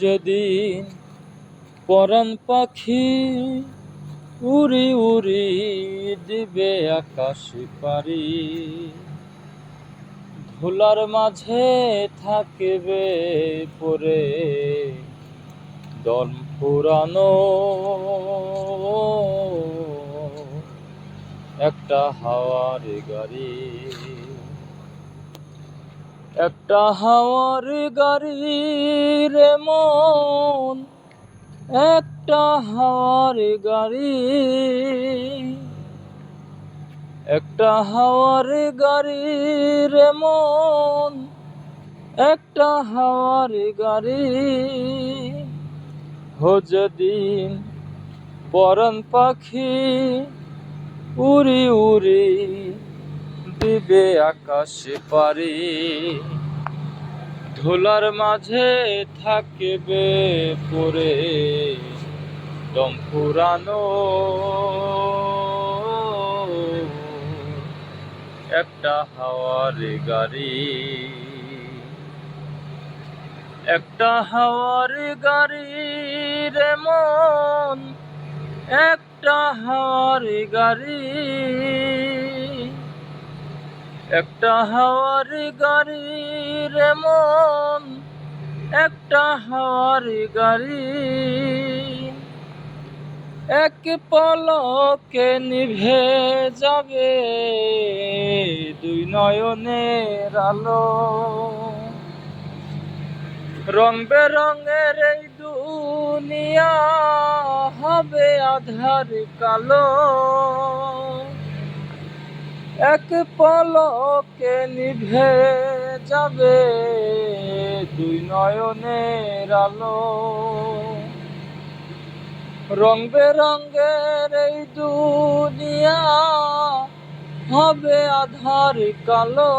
যেদিন পরাণ পাখি উড়ি উড়ি দিবে আকাশ পারি, ধুলার মাঝে থাকবে পরে দম পুরানো একটা হাওয়ার গাড়ি, একটা হাওয়ার গাড়ি রে মন, একটা হাওয়ার গাড়ি, একটা হাওয়ার গাড়ি রে মন, একটা হাওয়ার গাড়ি। যেদিন পরাণ পাখি উড়ি উড়ি দিবে আকাশ পারি, ধুলার মাঝে থাকবে পরে দম পুরানো একটা হাওয়ার গাড়ি, একটা হাওয়ার গাড়ি রে মন, একটা হাওয়ার গাড়ি, একটা হাওয়ার গাড়ি রে মন, একটা হাওয়ার গাড়ি। এক পলকে নিভে যাবে দুই নয়নের আলো, রং বেরঙের এই দুনিয়া হবে আধার কালো। এক পলকে নিভে যাবে দুই নয়নের আলো, রং বেরঙের এই দুনিয়া হবে আধার কালো।